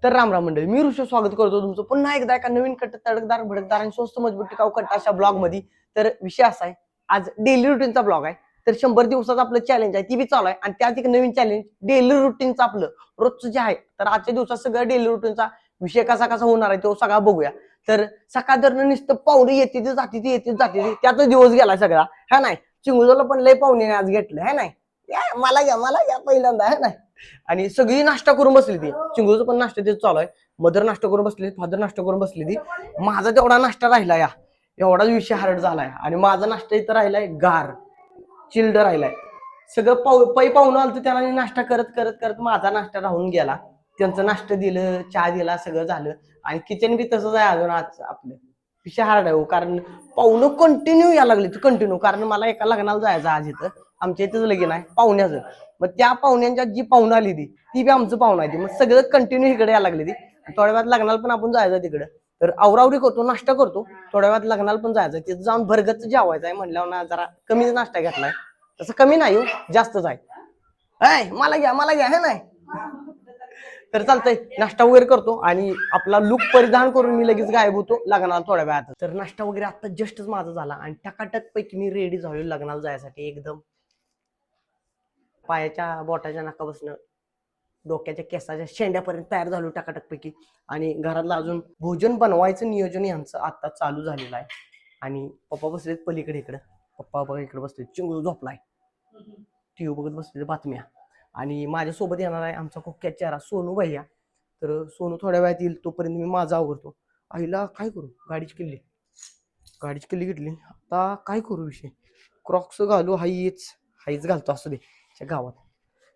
तर राम राम मंडळी, मी ऋषभ स्वागत करतो तुमचं पुन्हा एकदा एका नवीन तडकदार भडकदार आणि स्वस्त मजबूत टिकाऊ कट्टा अशा ब्लॉग मध्ये. तर विषय असा आहे, आज डेली रुटीनचा ब्लॉग आहे. तर 100 दिवसाचं आपलं चॅलेंज आहे, ती बी चालू आहे. आणि त्यात एक नवीन चॅलेंज डेली रुटीनचं आपलं रोजचं जे आहे. तर आजच्या दिवसात सगळं डेली रुटीनचा विषय कसा कसा होणार आहे तो सगळा बघूया. तर सकाळ दरनं नुसतं पाहुणे येते ते जाते ती येते जाते त्यातच दिवस गेला सगळा, हा नाही. चिंगुजोला पण लय पाहुणे आज घेतलं, है नाही. मला घ्या पहिल्यांदा, है नाही. आणि सगळी नाश्ता करून बसली ती. चिंगूचं पण नाश्ता ते चालू आहे. मदर नाश्ता करून बसली, फादर नाश्ता करून बसली ती. माझा तेवढा नाश्ता राहिला या, एवढाच विषय हार्ड झालाय. आणि माझा नाश्ता इथं राहिलाय गार चिल्ड राहिलाय. सगळं पै पाहुणं आलं तर त्याला नाश्ता करत करत करत माझा नाश्ता राहून गेला. त्यांचं नाश्ता दिलं, चहा दिला, सगळं झालं. आणि किचन बी तसंच आहे अजून. आज आपलं विषय हार्ड आहे हो, कारण पाहुणं कंटिन्यू यायला लागली कंटिन्यू. कारण मला एका लग्नाला जायचं आज इथं, आमच्या इथंच लगीन आहे पाहुण्याचं. मग त्या पाहुण्यांच्या जी पाहुणं आली ती बी आमचं पाहुणं आहे. मग सगळं कंटिन्यू इकडे यायला लागली ती. थोड्या वेळात लग्नाला पण आपण जायचं तिकडे. तर आवरावरी करतो, नाश्ता करतो. थोड्या वेळात लग्नाला पण जायचं, तिथं जाऊन भरगतच जेवायचं आहे म्हणल्यावर ना जरा कमीच नाश्ता घेतलाय. तसं कमी नाही हो, जास्तच आहे. मला घ्या हे नाही. तर चालतंय, नाश्ता वगैरे करतो आणि आपला लुक परिधान करून मी लगेच गायब होतो लग्नाला थोड्या वेळात. तर नाश्ता वगैरे आता जस्टच माझा झाला आणि टकाटक पैकी मी रेडी झालो लग्नाला जायसाठी. एकदम पायाच्या बोटाच्या नाकापासून डोक्याच्या केसाच्या शेंड्यापर्यंत तयार झालो टकाटक पैकी. आणि घरातलं अजून भोजन बनवायचं नियोजन यांचं आता चालू झालेलं आहे. आणि पप्पा बसलेत पलीकडे, इकडे पप्पा बघा इकडे बसले, चिंगू झोपलाय, टीव्ही बघत बसले बातम्या. आणि माझ्यासोबत येणार आहे आमचा कुख्यात चेहरा सोनू भैया. तर सोनू थोड्या वेळात येईल, तोपर्यंत मी माझा आवरतो. आईला काय करू, गाडीची किल्ली घेतली. आता काय करू विषय, क्रॉक्स घालू, हाईच घालतो असू दे. गावात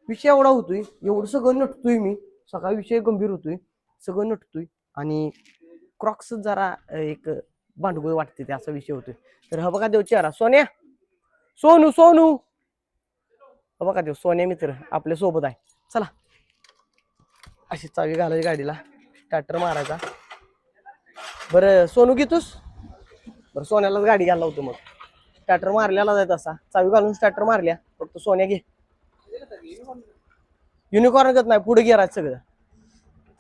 विषय एवढा होतोय, एवढं सगळं नटतोय मी. सगळा विषय गंभीर होतोय, सगळं नटतोय. आणि क्रॉक्स जरा एक भांडगोळ वाटते ते, असा विषय होतोय. तर हा बघा देव चेहरा, सोनू बघा देव सोन्या मित्र आपल्या सोबत आहे. चला, अशी चावी घालायची गाडीला, स्टार्टर मारायचा. बरं सोनू घेतोस, बरं सोन्यालाच गाडी घ्यायला होतो. मग स्टार्टर मारल्याला जायचं, असा चावी घालून स्टार्टर मारल्या. फक्त सोन्या घे, युनिकॉर्न करत नाही, पुढे गेला सगळं.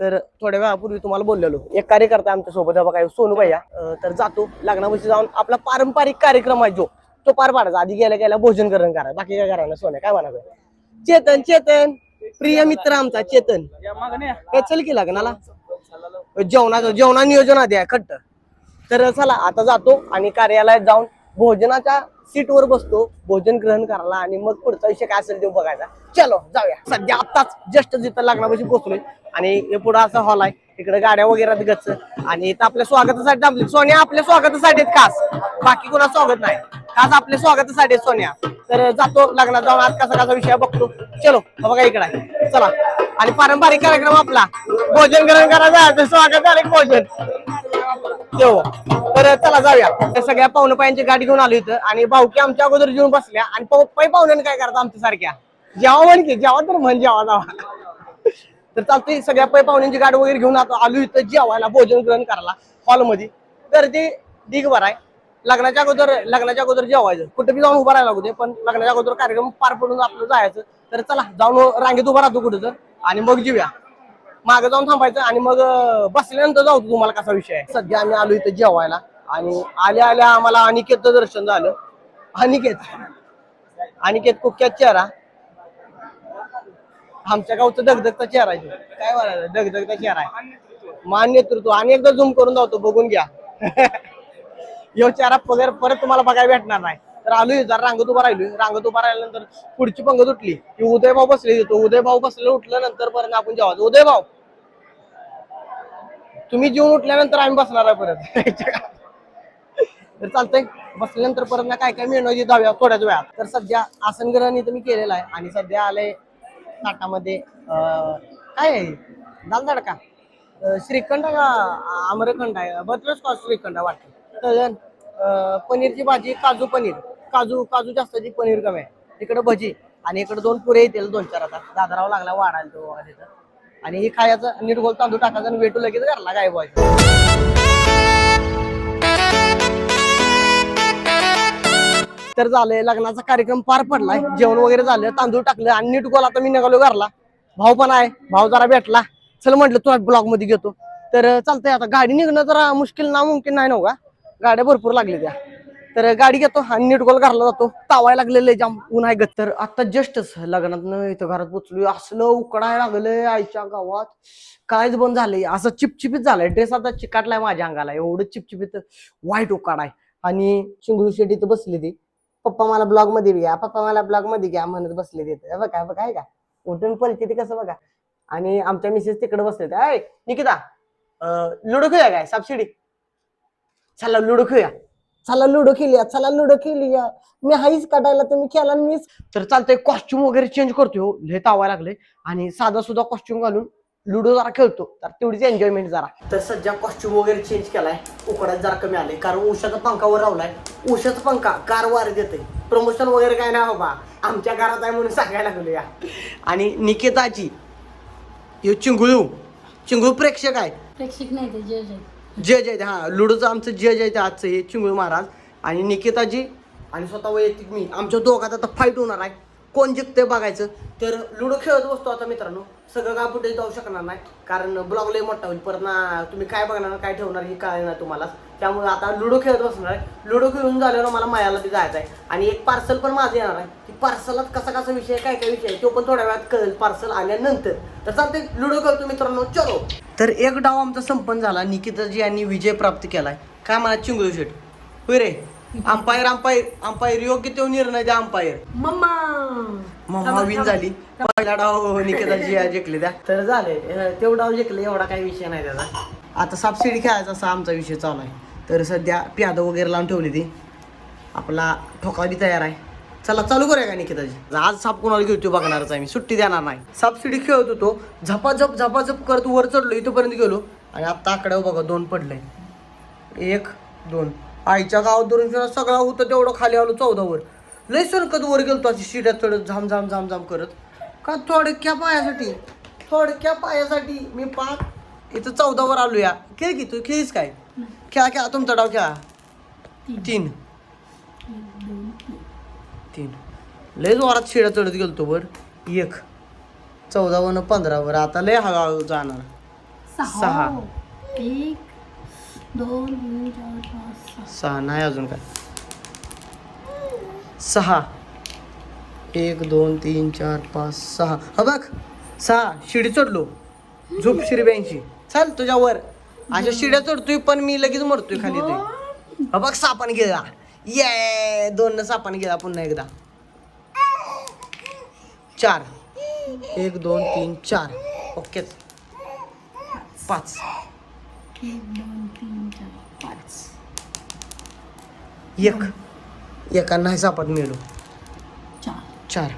तर थोड्या वेळापूर्वी तुम्हाला बोललेलो, एक कार्यकर्ता आमच्या सोबत बघा सोनू भैया. तर जातो लग्नापाशी जाऊन आपला पारंपरिक कार्यक्रम आहे जो तो पार पाडायचा. आधी गेल्या भोजन करण करा, बाकी काय करायला. सोन्या काय म्हणायचं, चेतन प्रिय मित्र आमचा चेतन, चल की लग्नाला जेवणा नियोजन आधी आहे खट्ट. तर चला आता जातो आणि कार्यालयात जाऊन भोजनाच्या सीटवर बसतो भोजन ग्रहण करायला. आणि मग पुढचा विषय काय असेल ते बघायचा. चलो जाऊया. सध्या आत्ताच जस्ट जिथं लग्नापाशी पोहोचलोय. आणि हे पुढे असा हॉल आहे, इकडे गाड्या वगैरे गच्च. आणि इथं आपल्या स्वागतासाठी थांबले. सोन्या आपल्या स्वागतासाठी खास, बाकी कोणाचं स्वागत नाही, खास आपल्या स्वागतासाठी सोन्या. तर जातो लग्नात जाऊन आज कसा कसा विषय बघतो. चलो बघा इकडे आहे, चला. आणि पारंपरिक कार्यक्रम आपला भोजन ग्रहण करायचं, स्वागत झालं भोजन तेव्हा. तर चला जाऊया. सगळ्या पाहुणपायांची गाडी घेऊन आलो इथं. आणि भाऊकी आमच्या अगोदर जेवून बसल्या. आणि पाहुण्याने काय करतात आमच्या सारख्या, जेव्हा म्हण की जेव्हा तर म्हण जेव्हा. तर चालतंय, सगळ्या पाहुण्यांची गाडी वगैरे घेऊन आलो इथं जेवायला, भोजन ग्रहण करायला हॉलमध्ये. तर ते दिग बरं आहे. लग्नाच्या अगोदर जेवायचं, कुठे बी जाऊन उभा राहायला लागू दे, पण लग्नाच्या अगोदर कार्यक्रम पार पडून आपलं जायचं. तर चला जाऊन रांगेत उभा राहतो कुठं तर, आणि मग जेऊया. मागे जाऊन थांबायचं आणि मग बसल्यानंतर जाऊ तुम्हाला कसा विषय आहे. सध्या आम्ही आलो इथं जेवायला. आणि आल्या आम्हाला अनिकेतचं दर्शन झालं. अनिकेत कुख्यात चेहरा, आमच्या गावचं दगदगचा चेहरा आहे. काय म्हणायचं, दगदगचा चेहरा आहे, मान नेतृत्व. आणि एकदा झूम करून जातो, बघून घ्या. यो चेहरा परत तुम्हाला बघायला भेटणार नाही. तर आलोय जरा रांगत उभा राहिल्यानंतर पुढची पंगत उठली की उदय भाऊ बसले. उदय भाऊ बसले, उठल्यानंतर परत आपण जेवायचं. उदय भाऊ तुम्ही जेवून उठल्यानंतर आम्ही बसणार आहे परत. तर चालतंय, बसल्यानंतर परत ना काय मिळणार जाऊया थोड्याच वेळात. तर सध्या आसन ग्रहण इथं मी केलेलं आहे. आणि सध्या आलंय ताटामध्ये काय आहे, दाल तडका, श्रीखंड का आम्रखंड आहे, बटरस्कॉच श्रीखंड वाटतं, पनीरची भाजी, काजू जास्ताची, पनीर कमी आहे. इकडे भजी आणि इकडे 2 पुरे येतील 2-4. आता दादरावा लागला वाढायला तो तिथं. आणि हे खायचं, नीट गोल तांदूळ टाकायचं आणि वेटू लगेच घरला गायब व्हायचं. तर झालंय, लग्नाचा कार्यक्रम पार पडलाय, जेवण वगैरे झालं, तांदूळ टाकलं आणि नीट गोल आता मी निघालो घरला. भाऊ पण आहे, भाऊ जरा भेटला. चल म्हटलं तुला ब्लॉग मध्ये घेतो. तर चालतंय, आता गाडी निघणं जरा मुश्किल ना मुमकिन नाही नव्हता, गाड्या भरपूर लागल्या त्या. तर गाडी घेतो आणि नीटगोल घरला जातो. तावायला लागलेलं जाम ऊन आहे. तर आता जस्टच लग्नात इथं घरात पोचलो, असलं उकडायला लागलंय आईच्या गावात, कायच बंद झालंय. असं चिपचिपीत झालंय, ड्रेस आता चिकाटलाय माझ्या अंगाला, एवढं चिपचिपीत वाईट उकाड आहे. आणि चिंगळू शेट इथं बसली ती, पप्पा मला ब्लॉग मध्ये घ्या, पप्पा मला ब्लॉग मध्ये घ्या म्हणत बसले तिथे. बघा बघा आहे का उठून पलते ते कसं बघा. आणि आमच्या मिसेस तिकडे बसले. अय निकिता, लुडो खेळूया काय सबसिडी? चला लुडो खेळूया, चला लुडो खेळूया, चला लुडो खेळूया. मी हाईच काढायला, तुम्ही खेळा मीच. तर चालतंय, कॉस्ट्युम वगैरे चेंज करतो, लय तावा लागले. आणि साधा सुद्धा कॉस्ट्युम घालून लुडो जरा खेळतो, तर तेवढीच एन्जॉयमेंट जरा. तर सध्या कॉस्ट्युम वगैरे चेंज केलाय, उकडात जरा कमी आले, कारण उशाचा पंखावर लावलाय. उशाचा पंखा गार वारे देते. प्रमोशन वगैरे काय नाही बाबा, आमच्या घरात आहे म्हणून सांगायला लागलो या. आणि निकेताची चिंगळू प्रेक्षक आहे, प्रेक्षक नाही ते जज आहे. जज आहे. हा लुडोचं आमचं जज आहे आजचं हे चिंगळू महाराज. आणि निकेताजी आणि स्वतः वैयक्तिक मी, आमच्या दोघात आता फाईट होणार आहे, कोण जिंकते बघायचं. तर लुडो खेळत बसतो आता मित्रांनो. सगळं काय फुटेज जाऊ शकणार नाही, कारण ब्लॉग लय मोठा होईल परत ना, तुम्ही काय बघणार काय ठेवणार हे काय नाही तुम्हाला. त्यामुळे आता लुडो खेळत बसणार आहे. लुडो खेळून झाल्यावर मला मायाला बी जायचं आहे. आणि एक पार्सल पण माझं येणार आहे. ती पार्सलात कसा विषय काय विषय आहे तो पण थोड्या वेळात कळेल पार्सल आल्यानंतर. तर चालते लुडो खेळतो मित्रांनो, चलो. तर एक डाव आमचा संपन्न झाला, निकिताजी यांनी विजय प्राप्त केलाय. काय म्हणा चिंगळू शेट? होय रे, अंपायर योग्य तो निर्णय द्या अंपायर. मम्मा विन झाली. पहिला डाव निकेताजी जिंकले त्या. तर झाले तेवढा डाव जिंकले, एवढा काही विषय नाही त्याचा. आता सबसिडी खेळायचा असा आमचा विषय चालू आहे. तर सध्या प्याद वगैरे लावून ठेवली ती, आपला ठोका बी तयार आहे. चला चालू करूया का निकेताजी? आज साप कोणाला घेतो बघणारच आहे मी, सुट्टी देणार नाही. सबसिडी खेळत होतो, झपाझप करत वर चढलो, इथपर्यंत गेलो. आणि आता आकड्यावर बघा 2 पडले, 1 2. आईच्या गावात धरून सगळा होतं तेवढं खाली आलो 14 वर. लय सरकत वर गेलो अशी शिड्यात चढत झाम करत. का थोडक्या पायासाठी मी पाक इथं 14 वर आलो या. खेळ की तू खेळीस काय? खेळा तुमचा डाव खेळा. 3 लय जोरात शिड्या चढत गेलतो वर. 1 14 वर 15 वर. आता लय हळूहळू जाणार. 6 1 2 3 4 5 6 नाही अजून काय. 6 1 2 3 4 5 6. हा बघ 6 शिडी चढलो. झोप शिरब्यांची. चल तुझ्यावर अशा शिड्या चढतोय पण मी लगेच मरतोय खाली. ते हा बघ सापान गेला. ये 2 सापान गेला पुन्हा एकदा. 4 1 2 3 4. ओके 5 1 2 3 4 5. एका नाही सापात मिळलो. 4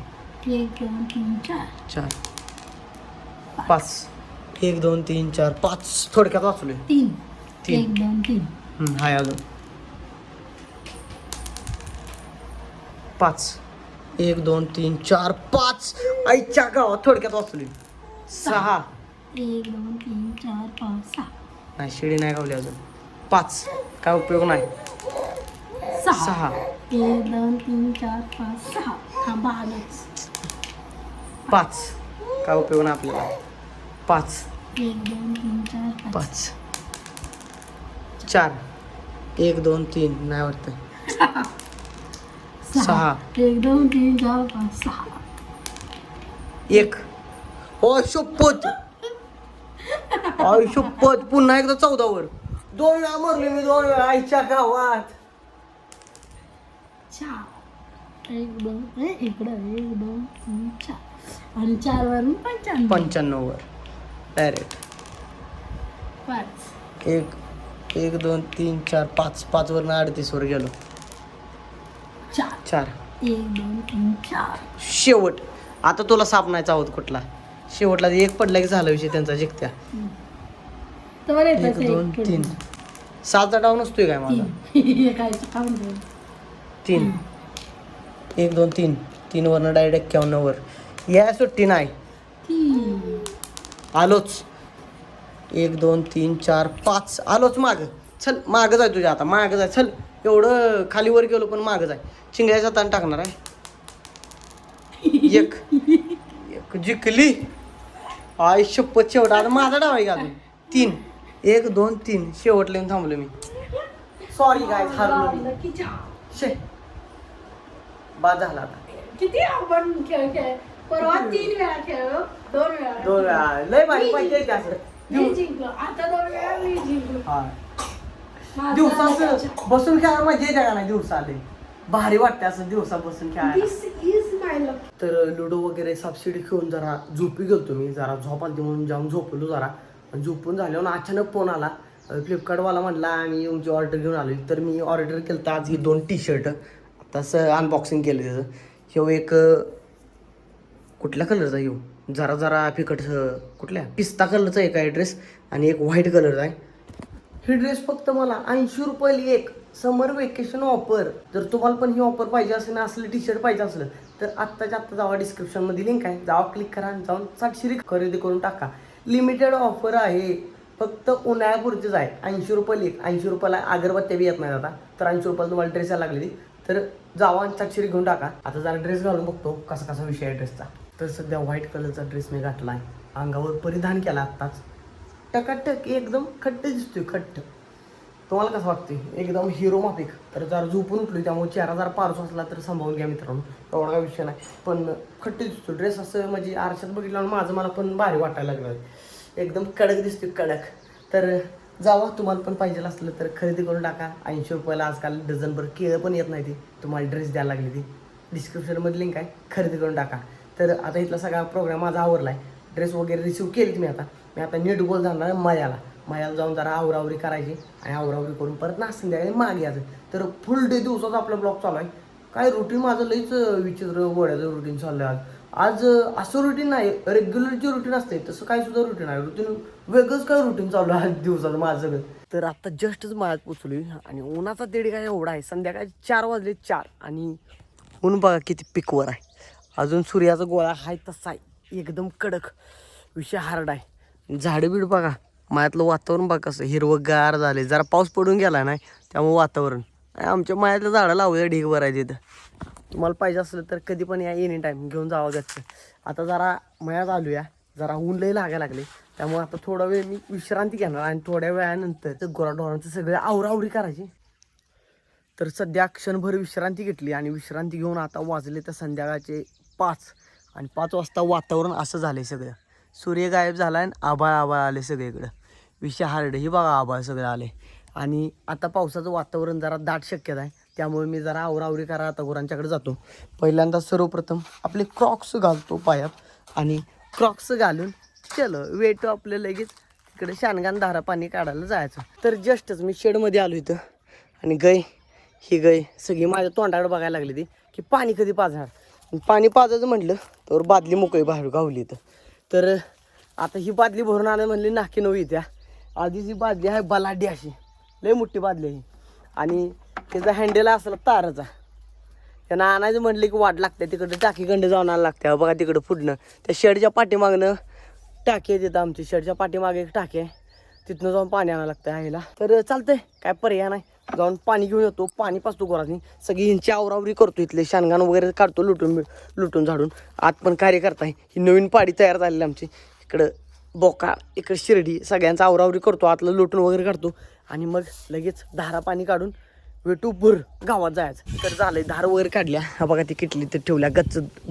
1 2 3 4 4 5 1 2 3 4 5. थोडक्यात वाचलोय. 3 3 1 2 3. हाय अजून 5 1 2 3 4 5. आईच्या गावात थोडक्यात वाचलोय. 6 1 2 3 4 5 6. नाही शिडी नाही गावली अजून. 5 काय उपयोग नाही. 6 1 2 3 4 5 6. थांबा आलोच. 5 काय उपयोग नाही आपल्याला. 5 1 2 3 4 5. 4 1 2 3 नाही वाटतं. 6 1 2 3 4 5 6. 1. ओ शपथ पुन्हा एकदा 14 वर. 2 वेळा मरलो मी, 2 वेळा आईच्या गावात. 4 1 2 इकडं 1 2 3 4 आणि 4 वरून 95 वर डायरेक्ट. 5 1 2 3 4 5 वरनं 38 वर गेलो. 4 1 2 3 4. शेवट. आता तुला साप नाही चावत कुठला. शेवटला 1 पडला की झाला विषय त्यांचा जिंकत्या. तर 1 2 3 7चा डाव नसतोय काय माझा. 3 1 2 3 3 वरनं डायरेक्ट 51 वर. या सुट्टी नाही. आलोच. 1 2 3 4 5 आलोच माग. चल मागं जाय तुझ्या आता मागं जाय. चल एवढं खाली वर गेलो पण मागं जाय. चिंगळ्याचा ताण टाकणार आहे. 1 जिंकली. आय शपथ शेवट आता माझा डाव आहे का अजून 3 1 2 3 शेवटला येऊन थांबलो मी सॉरी काय हरलो मी शे बाद झाला आता किती आपण खेळ परवा 3 वेळा खेळलो 2 वेळा 2 वेळा लय भारी पाहिजे ते असं मी जिंकलो आता 2 वेळा मी जिंकलो हा दिवसाचं बसून खेळायला मजा येते का नाही दिवसाले भारी वाटते असं दिवसा बसून खेळायला दिस इज माय लक. तर लुडो वगैरे सबसिडी खेळून जरा झोपी गेलतो मी जरा झोप आलती म्हणून जाऊन झोपलो जरा झोपून झाल्यावर अचानक फोन आला फ्लिपकार्टवाला म्हटला आम्ही तुमची ऑर्डर घेऊन आलो तर मी ऑर्डर केलं तर आज ही 2 टी-शर्ट आताच अनबॉक्सिंग केलं त्याचं ह्यो एक कुठल्या कलरचा येऊ जरा जरा फिकट कुठल्या पिस्ता कलरचा एक आहे ड्रेस आणि एक व्हाईट कलरचा आहे ही ड्रेस फक्त मला 80 रुपयाला एक समर वेकेशन ऑफर जर तुम्हाला पण ही ऑफर पाहिजे असेल ना असलं टी-शर्ट पाहिजे असलं तर आत्ताच्या आत्ता जावा डिस्क्रिप्शनमध्ये लिंक आहे जावा क्लिक करा आणि जाऊन 700 खरेदी करून टाका लिमिटेड ऑफर आहे फक्त उन्हाळ्यापुरतीच आहे 80 रुपयाला एक 80 रुपयाला अगरबत्त्या बी येत नाही आता तर 80 रुपयाला तुम्हाला ड्रेस यायला लागलेली तर जावा आणि 700 घेऊन टाका आता जरा ड्रेस घालून बघतो कसा कसा विषय आहे ड्रेसचा तर सध्या व्हाईट कलरचा ड्रेस मी घातला आहे अंगावर परिधान केला आत्ताच टकाटक एकदम खट्ट दिसतोय खट्ट तुम्हाला कसं वाटते एकदम हिरो माफिक तर जरा झोपून उठलो त्यामुळे चेहरा जरा पारस असला तर सांभाळून घ्या मित्रांनो एवढा काय विषय नाही पण खट्ट दिसतो ड्रेस असं म्हणजे आरशात बघितलं माझं मला पण भारी वाटायला लागलं एकदम कडक दिसतोय कडक तर जावा तुम्हाला पण पाहिजे असलं तर खरेदी करून टाका 80 रुपयाला आजकाल डझनभर केळं पण येत नाही ती तुम्हाला ड्रेस द्यायला लागली ती डिस्क्रिप्शनमध्ये लिंक आहे खरेदी करून टाका तर आता इथला सगळा प्रोग्राम माझा आवरला आहे ड्रेस वगैरे रिसीव केलीच मी आता नीट गोल जाणार आहे मायाला जाऊन जरा आवरावरी करायची आणि आवरावरी करून परत ना संध्याकाळी मागे यायचं तर फुल डे दिवसाचा आपला ब्लॉग चालू आहे काय रुटीन माझं लईच विचित्र गोड्याचं रुटीन चाललं आहे आज असं रुटीन नाही रेग्युलर जे रुटीन असते तसं काय सुद्धा रुटीन आहे रुटीन वेगळंच काय रुटीन चालू आहे आज दिवसाचं माझं सगळं तर आत्ता जस्टच मळ्यात पोचलोय आणि उन्हाचा देड काय एवढा आहे संध्याकाळी 4 वाजले 4 आणि ऊन बघा किती पिकवर आहे अजून सूर्याचा गोळा हाय तसा आहे एकदम कडक विषय हार्ड आहे झाडं बीड बघा मायातलं वातावरण बघा कसं हिरवंगार झाले जरा पाऊस पडून गेला नाही त्यामुळे वातावरण आमच्या मायातलं झाडं लावूया ढीग भरायचे इथं तुम्हाला पाहिजे असलं तर कधी पण या एनी टाईम घेऊन जावं गच्च आता जरा मयात आलूया जरा ऊन लई लागायला लागले त्यामुळे आता थोडा वेळ मी विश्रांती घेणार आणि थोड्या वेळानंतर ते गुराढोरांचं सगळं आवरावरी करायची तर सध्या क्षणभर विश्रांती घेतली आणि विश्रांती घेऊन आता वाजले तर संध्याकाळचे 5 आणि 5 वाजता वातावरण असं झालं सगळं सूर्य गायब झाला आणि आभाळ आले सगळीकडं विषय हार्ड ही बघा आभाळ सगळं आले आणि आता पावसाचं वातावरण जरा दाट शक्यता आहे त्यामुळे मी जरा आवरावरी करा आता गुरांच्याकडे जातो पहिल्यांदा सर्वप्रथम आपले क्रॉक्स घालतो पायात आणि क्रॉक्स घालून चलो वेट आपलं लगेच तिकडे शानगान धारा पाणी काढायला जायचं तर जस्टच मी शेडमध्ये आलो इथं आणि ही गाय सगळी माझ्या तोंडाकडे बघायला लागली ती की पाणी कधी पाजणार पाणी पाजायचं म्हटलं तर बादली मोकळी बाहेर गावली इथं तर आता ही बादली भरून आणायला म्हणली नाकी नवी त्या आधीच ही बादली आहे बलाढ्य अशी लय मोठी बादली आहे आणि त्याचा हँडल असला ताराचा त्यांना आणायचं म्हटलं की वाट लागते तिकडं टाकी गंड जाऊन आणायला लागते बघा तिकडं पुढनं त्या शेडच्या पाठीमागनं टाकी आहे तिथं आमची शेडच्या पाठीमागे एक टाकी आहे तिथनं जाऊन पाणी आणायला लागतं आईला तर चालतंय काय पर्याय नाही जाऊन पाणी घेऊन येतो पाणी पाचतो गोरानी सगळी ह्यांची आवरावरी करतो इथले शानगान वगैरे काढतो लुटून झाडून आत पण कार्य करताय ही नवीन पाडी तयार झालेली आमची इकडं बोका इकडे शिर्डी सगळ्यांचा आवरावरी करतो आतलं लुटून वगैरे काढतो आणि मग लगेच धारा पाणी काढून वेटू भर गावात जायचं तर झालंय धार वगैरे काढल्या हा बघा ती किटली तर ठेवल्या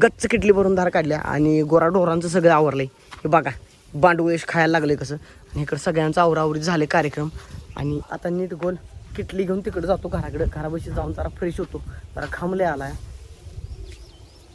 गच्च किटली भरून धार काढल्या आणि गोराढोरांचं सगळं आवरलंय हे बघा बांडवेश खायला लागले कसं आणि इकडं सगळ्यांचं आवरावरी झाले कार्यक्रम आणि आता नीट गोल किटली घेऊन तिकडे जातो घरापाशी जाऊन जरा फ्रेश होतो जरा खांबले आलाय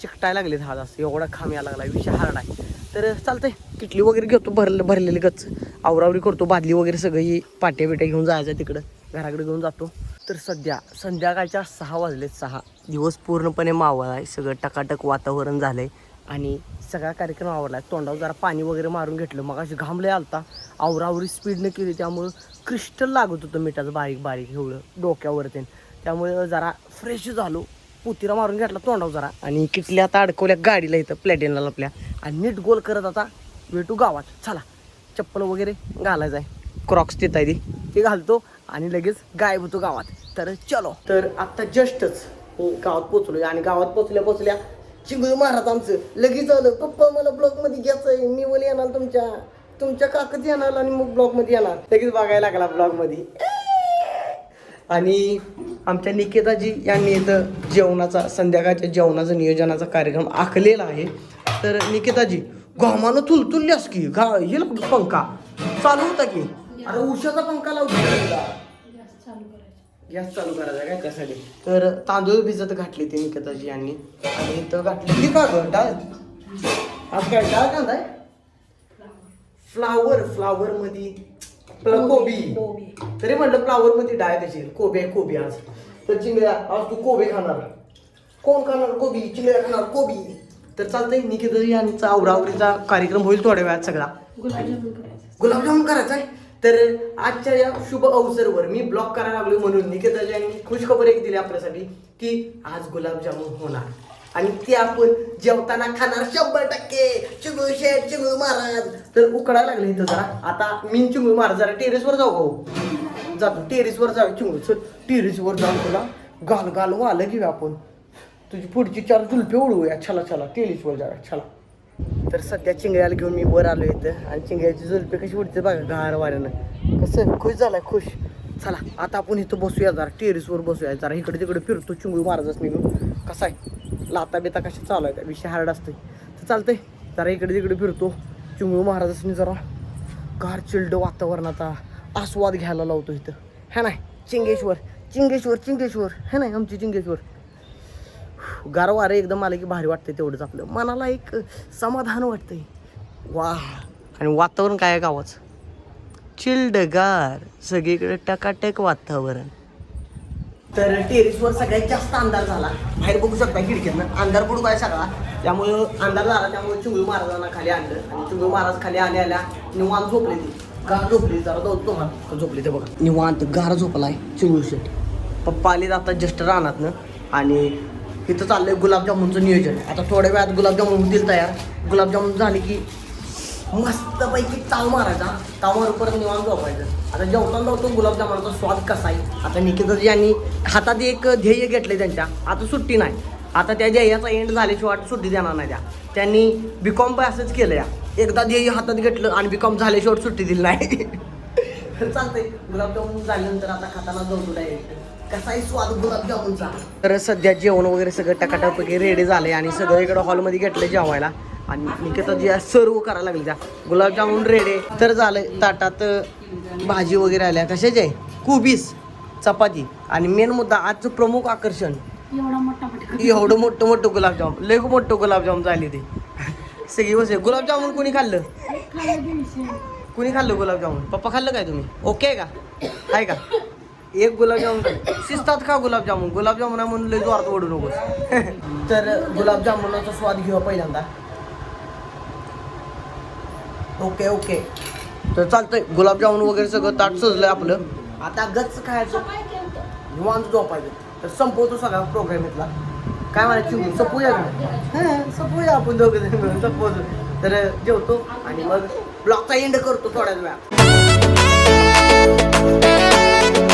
चिकटायला लागले हा जास्त एवढा खांब यायला लागला विषय हार्ड आहे तर चालतंय किटली वगैरे घेतो भरलेली गच्च आवरावरी करतो बादली वगैरे सगळी पाट्या बिट्या घेऊन जायचं तिकडं घराकडे घेऊन जातो तर सध्या संध्याकाळच्या 6 वाजलेत 6 दिवस पूर्णपणे मावळ आहे सगळं टकाटक वातावरण झालंय आणि सगळा कार्यक्रम आवडला तोंडावर जरा पाणी वगैरे मारून घेतलं मग अशी घामले आलता आवरावरी स्पीडनं केली त्यामुळं क्रिस्टल लागत होतं मिठाचं बारीक एवढं डोक्यावरती त्यामुळे जरा फ्रेश झालो पुतिरा मारून घेतला तोंडावर जरा आणि किटल्या आता अडकवल्या गाडीला इथं प्लॅटिनला आपल्या आणि नीट गोल करत आता भेटू गावात चला चप्पल वगैरे घालायचं आहे क्रॉक्स तिथं आहे ते घालतो आणि लगेच गायब होतो गावात तर चलो तर आत्ता जस्टच गावात पोचलोय आणि गावात पोचल्या चिंगू महाराज आमचं लगेच आलं, पप्पा मला ब्लॉग मध्ये घ्यायचंय, मी बोल येणार तुमच्या काकच येणार आणि मग ब्लॉग मध्ये येणार. लगेच बघायला लागला ब्लॉग मध्ये. आणि आमच्या निकेताजी यांनी इथं जेवणाचा, संध्याकाळच्या जेवणाचा नियोजनाचा कार्यक्रम आखलेला आहे. तर निकेताजी घामानं तुलतुल्यास की हे पंखा चालू होता की, अरे उशाचा पंखा लावतो, गॅस चालू करायचा काय त्यासाठी. तर तांदूळ भिजत घातले ते निकेताजी यांनी, आणि इथं घातली की का गं डाळ, आज काय डाळ कांदा आहे, फ्लावर मध्ये कोबी, तरी म्हटलं फ्लावर मध्ये डाळ कशी, कोबी आज. तर चिंगळ्या आज तू कोबी खाणार, कोण खाणार कोबी, चिंगळ्या खाणार कोबी. तर चालतंय निकेताजी यांचा आवरावरीचा कार्यक्रम होईल थोड्या वेळात सगळा. गुलाबजामुन करायचा आहे. तर आजच्या या शुभ अवसरवर मी ब्लॉग करायला लागलो म्हणून निकेताजी यांनी खुशखबर एक दिली आपल्यासाठी की आज गुलाबजामुन होणार, आणि ते आपण जेवताना खाणार 100%. चिंगू शेठ, चिंगू महाराज. तर उकडायला लागले इथं जरा. आता मी चिंगू महाराज जरा टेरेसवर जाऊ भाऊ, जातो टेरेसवर जाऊ. चिंगू चल टेरेसवर जाऊन तुला गाल वालं घेऊ आपण, तुझी पुढची 4 जुलपे उडवूया. छला टेरेसवर जाऊया छला. तर सध्या चिंगळ्याला घेऊन मी वर आलो इथं, आणि चिंगळ्याची जुलपे कशी उडते बघा गार वाऱ्यानं, कसं खुश झालाय खुश. चला आता आपण इथं बसूया जरा, टेरेसवर बसूया जरा, इकडे तिकडे फिरतो चिंगू महाराजच निघून. कसा आहे लाता बिता कशा चालू आहे, विषय हार्ड असतोय. तर चालतंय जरा इकडे तिकडे फिरतो, चिंगू महाराजांनी जरा गार चिल्ड वातावरणाचा आस्वाद घ्यायला लावतो इथं, है नाही. चिंगेश्वर है नाही आमची चिंगेश्वर. गार वारं एकदम आलं की भारी वाटतंय, तेवढंच आपलं मनाला एक समाधान वाटतंय. वा, आणि वातावरण काय आहे गावाचं, चिल्ड गार, सगळीकडे टकाटक वातावरण. तर टेरेसवर सगळ्यात जास्त अंधार झाला, बाहेर बघू शकता खिडकीतनं अंधार पडू काय सगळा, त्यामुळं अंधार झाला. त्यामुळे चिंगू महाराजांना खाली आणलं, आणि चिंगू महाराज खाली आल्या निवांत झोपले. ती गार झोपली, जरा तुम्हाला झोपली ते बघा, निवांत गार झोपलाय चिंगू शेट. पप्पा आले आता जस्ट रानातनं, आणि इथं चाललंय गुलाबजामुनचं नियोजन. आता थोड्या वेळात गुलाबजामुन होतील तयार. गुलाबजामुन झाले की मस्तपैकी ताव मारायचा, ताव मारू परत निवांत झोपायचं. आता जेवताना जातो गुलाबजामुनचा स्वाद कसा आहे. आता निकेताजी यांनी हातात एक ध्येय घेतले त्यांच्या, आता सुट्टी नाही. आता त्या ध्येयाचा एंड झाल्याशिवाय सुट्टी देणार नाही त्यांनी बीकॉम पण असंच केलं या, एकदा ध्येय हातात घेतलं आणि बीकॉम झाल्याशिवाय सुट्टी दिली नाही. चालतंय गुलाबजामुन झाल्यानंतर आता खाताना जाऊ डायरेक्ट कसाही स्वाद गुलाबजामुनचा. तर सध्या जेवण वगैरे सगळं टकाटकपैकी रेडी झाले, आणि सगळं इकडं हॉलमध्ये घेतलं जेवायला, आणि निकेताजी सर्व करायला लागली. त्या गुलाबजामुन रेडी तर झालं. ताटात भाजी वगैरे आल्या, कशाची आहे, कोबीस, चपाती, आणि मेन मुद्दा आजचं प्रमुख आकर्षण एवढं मोठं गुलाबजामुन, लय मोठं गुलाबजामुन झाली ते. सगळी बसे गुलाबजामुन कोणी खाल्लं गुलाबजामुन, पप्पा खाल्लं काय तुम्ही, ओके आहे का एक गुलाबजामुन शिस्तात खा, गुलाबजामुन आहे म्हणून लय जोरात ओढू नकोस. तर गुलाबजामुनाचा स्वाद घेऊ पहिल्यांदा. ओके तर चालतंय, गुलाबजामुन वगैरे सगळं ताट सजलंय आपलं. आता गच्च खायचं, निवांत झोपायचं. तर संपवतो सगळा प्रोग्राम इथला. काय म्हणायचं संपूया आपण दोघं जण मिळून संपवतो. तर जेवतो आणि मग ब्लॉगचा एंड करतो थोड्याच वेळा.